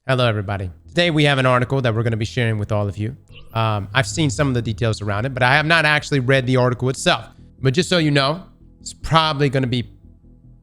Hello, everybody. Today we have an article that we're going to be sharing with all of you. I've seen some of the details around it, but I have not actually read the article itself. But just so you know, it's probably going to be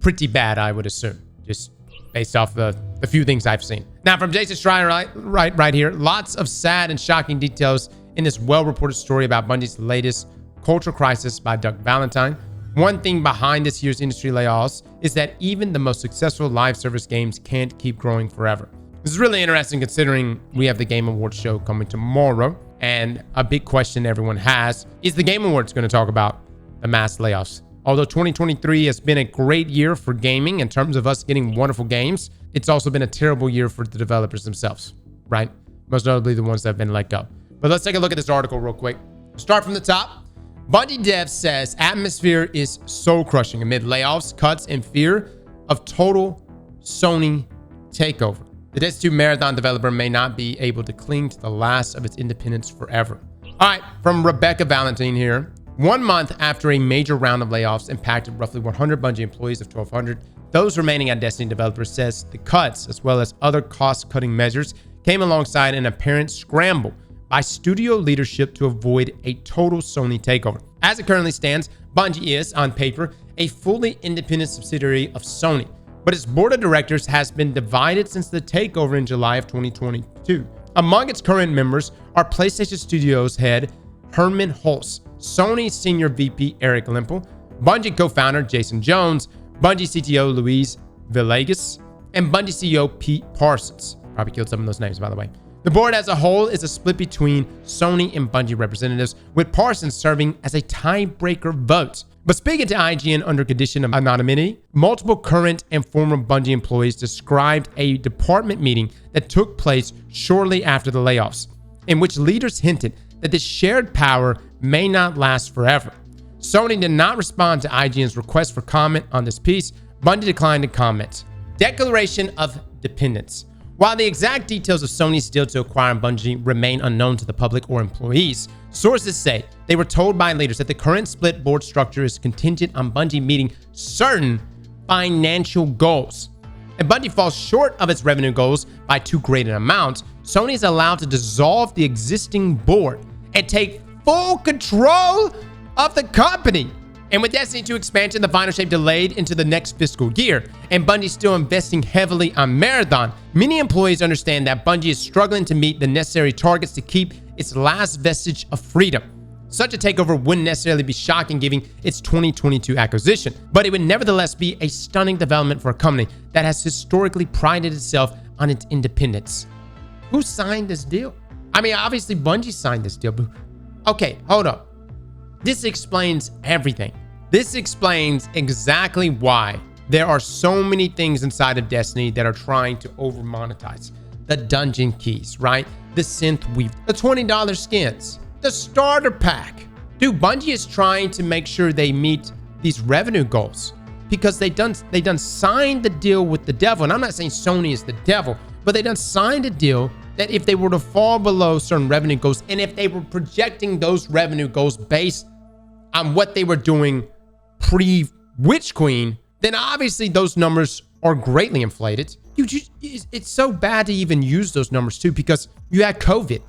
pretty bad, I would assume, just based off the few things I've seen. Now, from Jason Schreier right here, lots of sad and shocking details in this well-reported story about Bungie's latest cultural crisis by Doug Valentine. One thing behind this year's industry layoffs is that even the most successful live service games can't keep growing forever. This is really interesting considering we have the Game Awards show coming tomorrow, and a big question everyone has is the Game Awards going to talk about the mass layoffs? Although 2023 has been a great year for gaming in terms of us getting wonderful games, it's also been a terrible year for the developers themselves, right? Most notably the ones that have been let go. But let's take a look at this article real quick. Start from the top. Bungie Dev says atmosphere is soul crushing amid layoffs, cuts, and fear of total Sony takeover. The Destiny 2 Marathon developer may not be able to cling to the last of its independence forever. All right, from Rebecca Valentine here. 1 month after a major round of layoffs impacted roughly 100 Bungie employees of 1,200, those remaining at Destiny developers says the cuts, as well as other cost-cutting measures, came alongside an apparent scramble by studio leadership to avoid a total Sony takeover. As it currently stands, Bungie is, on paper, a fully independent subsidiary of Sony, but its board of directors has been divided since the takeover in July of 2022. Among its current members are PlayStation Studios head Herman Hulse, Sony Senior VP Eric Lempel, Bungie co-founder Jason Jones, Bungie CTO Luis Villegas, and Bungie CEO Pete Parsons. Probably killed some of those names, by the way. The board as a whole is a split between Sony and Bungie representatives, with Parsons serving as a tiebreaker vote. But speaking to IGN under condition of anonymity, multiple current and former Bungie employees described a department meeting that took place shortly after the layoffs, in which leaders hinted that this shared power may not last forever. Sony did not respond to IGN's request for comment on this piece. Bungie declined to comment. Declaration of dependence. While the exact details of Sony's deal to acquire Bungie remain unknown to the public or employees, sources say they were told by leaders that the current split board structure is contingent on Bungie meeting certain financial goals. If Bungie falls short of its revenue goals by too great an amount, Sony is allowed to dissolve the existing board and take full control of the company. And with Destiny 2 expansion, the final shape delayed into the next fiscal year, and Bungie still investing heavily on Marathon, many employees understand that Bungie is struggling to meet the necessary targets to keep its last vestige of freedom. Such a takeover wouldn't necessarily be shocking given its 2022 acquisition, but it would nevertheless be a stunning development for a company that has historically prided itself on its independence. Who signed this deal? I mean, obviously Bungie signed this deal, but okay, hold up. This explains everything. This explains exactly why there are so many things inside of Destiny that are trying to over monetize. The dungeon keys, right? The synth weave, the $20 skins, the starter pack. Dude, Bungie is trying to make sure they meet these revenue goals because they done signed the deal with the devil. And I'm not saying Sony is the devil, but they done signed a deal that if they were to fall below certain revenue goals, and if they were projecting those revenue goals based on what they were doing pre-Witch Queen, then obviously those numbers are greatly inflated. It's so bad to even use those numbers too, because you had COVID.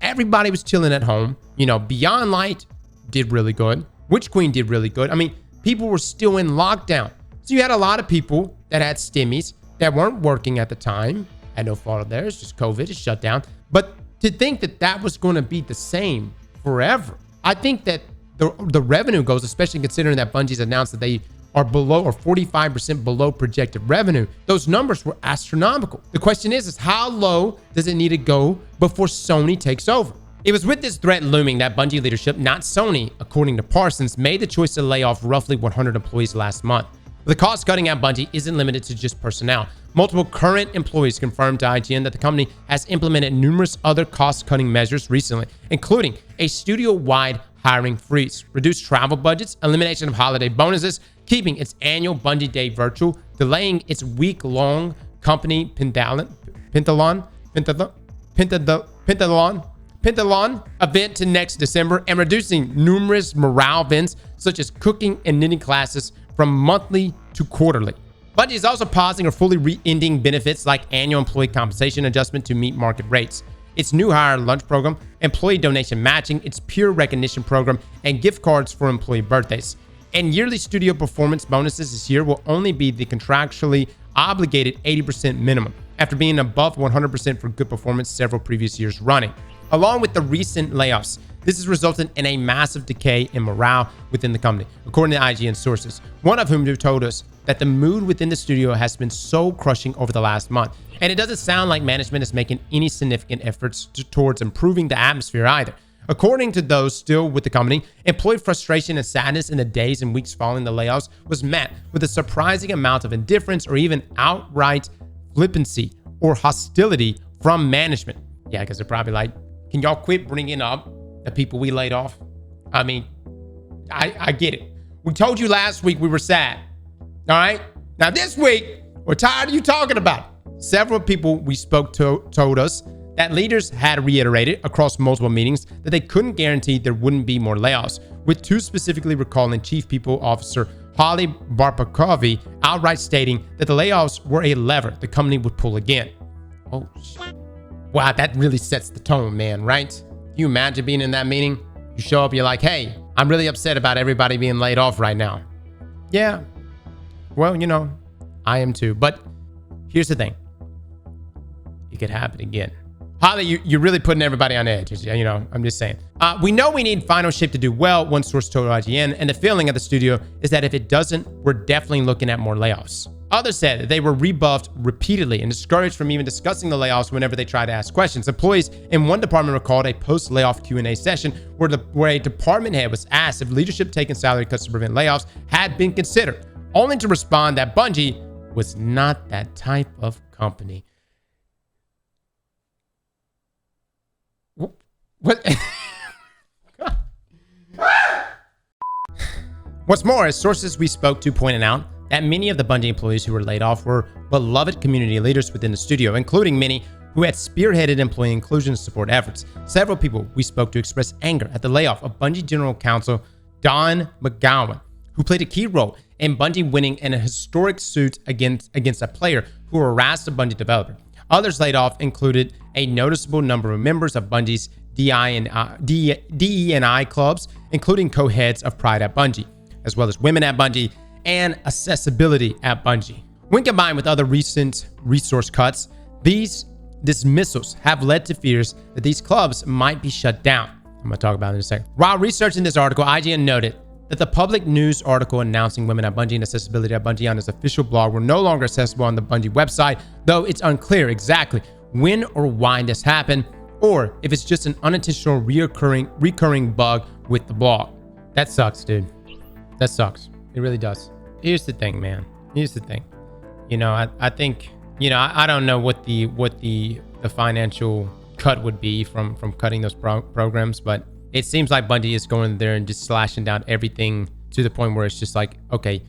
Everybody was chilling at home. You know, Beyond Light did really good. Witch Queen did really good. I mean, people were still in lockdown. So you had a lot of people that had stimmies that weren't working at the time. Had no fault of theirs, just COVID, just shut down. But to think that that was going to be the same forever, I think that the revenue goes, especially considering that Bungie's announced that they are below or 45% below projected revenue, those numbers were astronomical. The question is how low does it need to go before Sony takes over? It was with this threat looming that Bungie leadership, not Sony, according to Parsons, made the choice to lay off roughly 100 employees last month. The cost cutting at Bungie isn't limited to just personnel. Multiple current employees confirmed to IGN that the company has implemented numerous other cost-cutting measures recently, including a studio-wide hiring freeze, reduced travel budgets, elimination of holiday bonuses, keeping its annual Bungie Day virtual, delaying its week-long company Pentalon event to next December, and reducing numerous morale events such as cooking and knitting classes from monthly to quarterly. Bungie is also pausing or fully re-ending benefits like annual employee compensation adjustment to meet market rates, its new hire lunch program, employee donation matching, its peer recognition program, and gift cards for employee birthdays. And yearly studio performance bonuses this year will only be the contractually obligated 80% minimum, after being above 100% for good performance several previous years running. Along with the recent layoffs, this has resulted in a massive decay in morale within the company, according to IGN sources, one of whom told us that the mood within the studio has been soul crushing over the last month. And it doesn't sound like management is making any significant efforts towards improving the atmosphere either. According to those still with the company, employee frustration and sadness in the days and weeks following the layoffs was met with a surprising amount of indifference or even outright flippancy or hostility from management. Yeah, because they're probably like, can y'all quit bringing up the people we laid off? I mean, I get it. We told you last week we were sad. All right? Now this week, we're tired of you talking about it. Several people we spoke to told us that leaders had reiterated across multiple meetings that they couldn't guarantee there wouldn't be more layoffs, with two specifically recalling Chief People Officer Holly Barpakovi outright stating that the layoffs were a lever the company would pull again. Oh, shit. Wow, that really sets the tone, man, right? Can you imagine being in that meeting? You show up, you're like, hey, I'm really upset about everybody being laid off right now. Yeah, well, you know, I am too. But here's the thing. It could happen again. Holly, you're really putting everybody on edge. You know, I'm just saying. We know we need Final Shape to do well, one source told IGN, and the feeling of the studio is that if it doesn't, we're definitely looking at more layoffs. Others said that they were rebuffed repeatedly and discouraged from even discussing the layoffs whenever they tried to ask questions. Employees in one department recalled a post-layoff Q&A session where a department head was asked if leadership taking salary cuts to prevent layoffs had been considered, only to respond that Bungie was not that type of company. What? What's more, as sources we spoke to pointed out that many of the Bungie employees who were laid off were beloved community leaders within the studio, including many who had spearheaded employee inclusion support efforts. Several people we spoke to expressed anger at the layoff of Bungie General Counsel Don McGowan, who played a key role in Bungie winning in a historic suit against a player who harassed a Bungie developer. Others laid off included a noticeable number of members of Bungie's DE&I clubs, including co-heads of Pride at Bungie, as well as Women at Bungie and Accessibility at Bungie. When combined with other recent resource cuts, these dismissals have led to fears that these clubs might be shut down. I'm going to talk about it in a second. While researching this article, IGN noted that the public news article announcing Women at Bungie and Accessibility at Bungie on its official blog were no longer accessible on the Bungie website, though it's unclear exactly when or why this happened, or if it's just an unintentional recurring bug with the blog. That sucks, dude. That sucks. It really does. Here's the thing, man. Here's the thing. You know, I think, you know, I don't know what the financial cut would be from cutting those programs, but it seems like Bungie is going there and just slashing down everything to the point where it's just like, okay,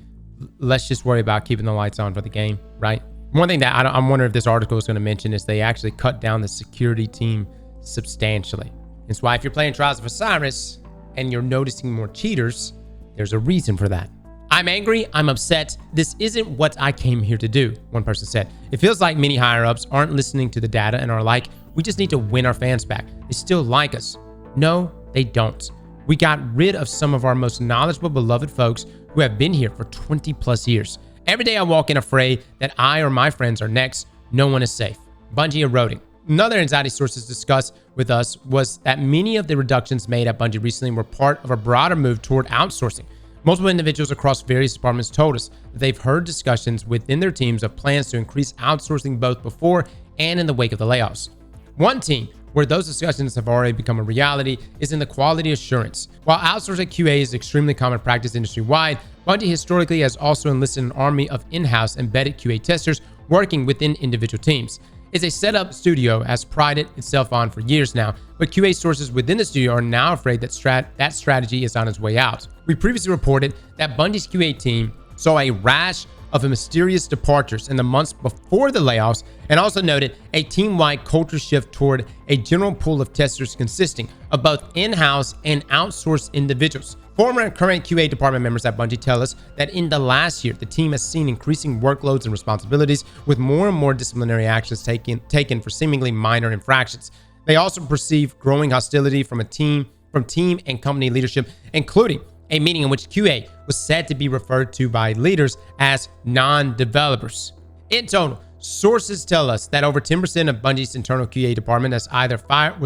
let's just worry about keeping the lights on for the game, right? One thing that I'm wondering if this article is going to mention is they actually cut down the security team substantially. It's why if you're playing Trials of Osiris and you're noticing more cheaters, there's a reason for that. I'm angry, I'm upset. This isn't what I came here to do, one person said. It feels like many higher-ups aren't listening to the data and are like, we just need to win our fans back. They still like us. No, they don't. We got rid of some of our most knowledgeable, beloved folks who have been here for 20 plus years. Every day I walk in afraid that I or my friends are next. No one is safe. Bungie eroding. Another anxiety sources discussed with us was that many of the reductions made at Bungie recently were part of a broader move toward outsourcing. Multiple individuals across various departments told us that they've heard discussions within their teams of plans to increase outsourcing both before and in the wake of the layoffs. One team where those discussions have already become a reality is in the quality assurance. While outsourcing QA is extremely common practice industry-wide, Bungie historically has also enlisted an army of in-house embedded QA testers working within individual teams. It's a setup studio has prided itself on for years now, but QA sources within the studio are now afraid that that strategy is on its way out. We previously reported that Bungie's QA team saw a rash of mysterious departures in the months before the layoffs, and also noted a team-wide culture shift toward a general pool of testers consisting of both in-house and outsourced individuals. Former and current QA department members at Bungie tell us that in the last year, the team has seen increasing workloads and responsibilities, with more and more disciplinary actions taken for seemingly minor infractions. They also perceive growing hostility from team and company leadership, including a meeting in which QA was said to be referred to by leaders as non-developers. In total, sources tell us that over 10% of Bungie's internal QA department was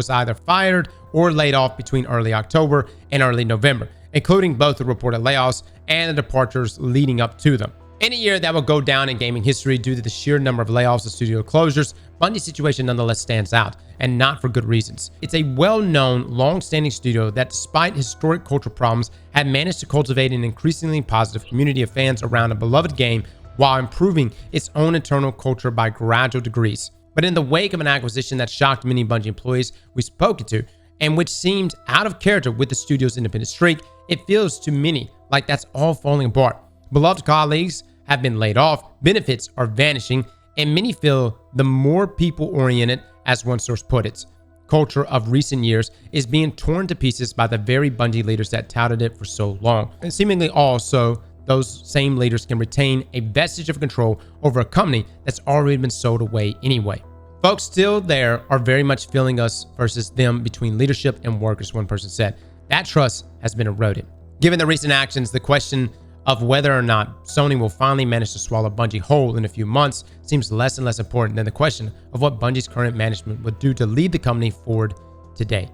either fired or laid off between early October and early November, including both the reported layoffs and the departures leading up to them. In a year that will go down in gaming history due to the sheer number of layoffs and studio closures, Bungie's situation nonetheless stands out, and not for good reasons. It's a well-known, long-standing studio that, despite historic cultural problems, had managed to cultivate an increasingly positive community of fans around a beloved game while improving its own internal culture by gradual degrees. But in the wake of an acquisition that shocked many Bungie employees we spoke to, and which seemed out of character with the studio's independent streak, it feels to many like that's all falling apart. Beloved colleagues have been laid off, benefits are vanishing, and many feel the more people-oriented, as one source put it, culture of recent years is being torn to pieces by the very Bungie leaders that touted it for so long. And seemingly also, those same leaders can retain a vestige of control over a company that's already been sold away anyway. Folks still there are very much feeling us versus them between leadership and workers, one person said. That trust has been eroded. Given the recent actions, the question of whether or not Sony will finally manage to swallow Bungie whole in a few months seems less and less important than the question of what Bungie's current management would do to lead the company forward today.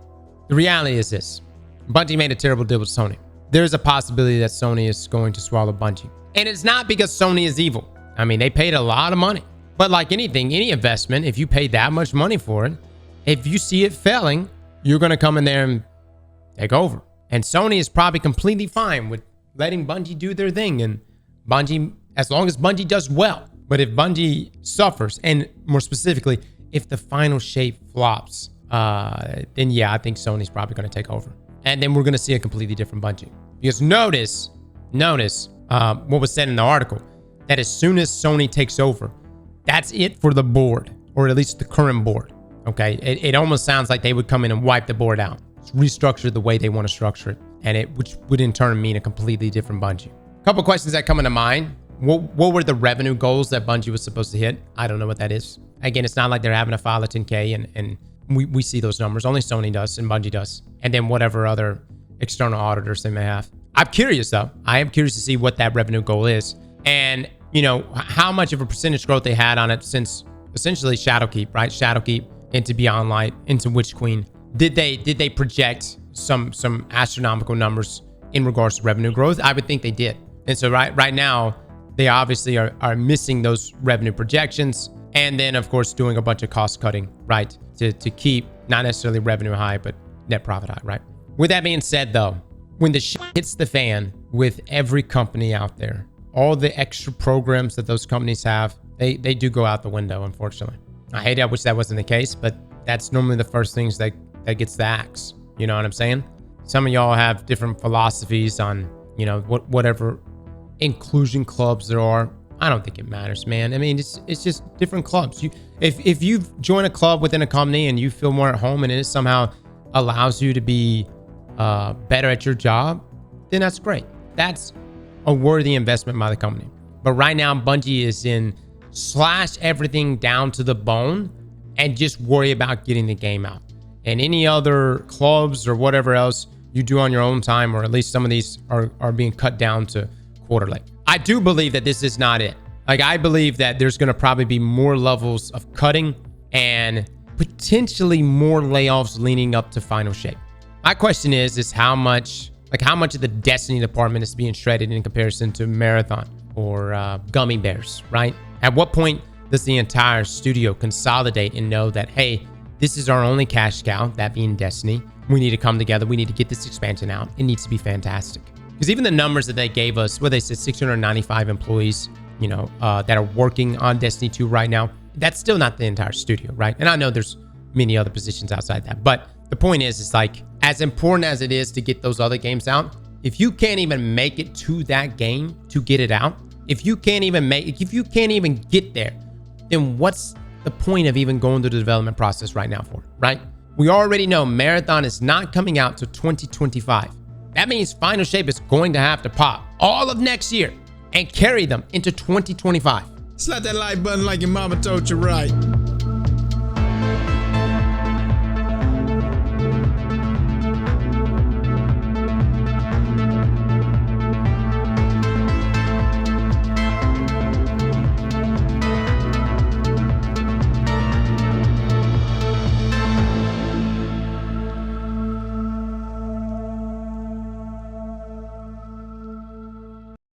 The reality is this: Bungie made a terrible deal with Sony. There's a possibility that Sony is going to swallow Bungie. And it's not because Sony is evil. I mean, they paid a lot of money. But like anything, any investment, if you pay that much money for it, if you see it failing, you're going to come in there and take over. And Sony is probably completely fine with letting Bungie do their thing, and Bungie, as long as Bungie does well. But if Bungie suffers, and more specifically, if the final shape flops, then yeah, I think Sony's probably going to take over. And then we're going to see a completely different Bungie. Because notice what was said in the article, that as soon as Sony takes over, that's it for the board, or at least the current board. Okay, it almost sounds like they would come in and wipe the board out, restructure the way they want to structure it, and which would in turn mean a completely different Bungie. A couple questions that come into mind. What were the revenue goals that Bungie was supposed to hit? I don't know what that is. Again, it's not like they're having to file a 10K and we see those numbers. Only Sony does and Bungie does. And then whatever other external auditors they may have. I'm curious though. I am curious to see what that revenue goal is. And, you know, how much of a percentage growth they had on it since essentially Shadowkeep, right? Shadowkeep into Beyond Light, into Witch Queen. Did they project some astronomical numbers in regards to revenue growth? I would think they did. And so right now, they obviously are missing those revenue projections. And then, of course, doing a bunch of cost cutting, right? To keep not necessarily revenue high, but net profit high, right? With that being said, though, when the shit hits the fan with every company out there, all the extra programs that those companies have, they do go out the window, unfortunately. I wish that wasn't the case, but that's normally the first things that gets the axe. You know what I'm saying? Some of y'all have different philosophies on, you know, whatever inclusion clubs there are. I don't think it matters, man. I mean, it's just different clubs. If you join a club within a company and you feel more at home and it somehow allows you to be better at your job, then that's great. That's a worthy investment by the company. But right now, Bungie is in slash everything down to the bone and just worry about getting the game out. And any other clubs or whatever else you do on your own time, or at least some of these are being cut down to quarterly. I do believe that this is not it. Like, I believe that there's going to probably be more levels of cutting and potentially more layoffs leading up to final shape. My question is how much of the Destiny department is being shredded in comparison to Marathon or Gummy Bears, right? At what point does the entire studio consolidate and know that, hey, this is our only cash cow, that being Destiny. We need to come together. We need to get this expansion out. It needs to be fantastic. Because even the numbers that they gave us, where they said 695 employees, you know, that are working on Destiny 2 right now, that's still not the entire studio, right? And I know there's many other positions outside that. But the point is, it's like, as important as it is to get those other games out, if you can't even make it to that game to get it out, if you can't even get there, then what's the point of even going through the development process right now for it, right? We already know Marathon is not coming out till 2025. That means Final Shape is going to have to pop all of next year and carry them into 2025. Slap that like button like your mama told you right.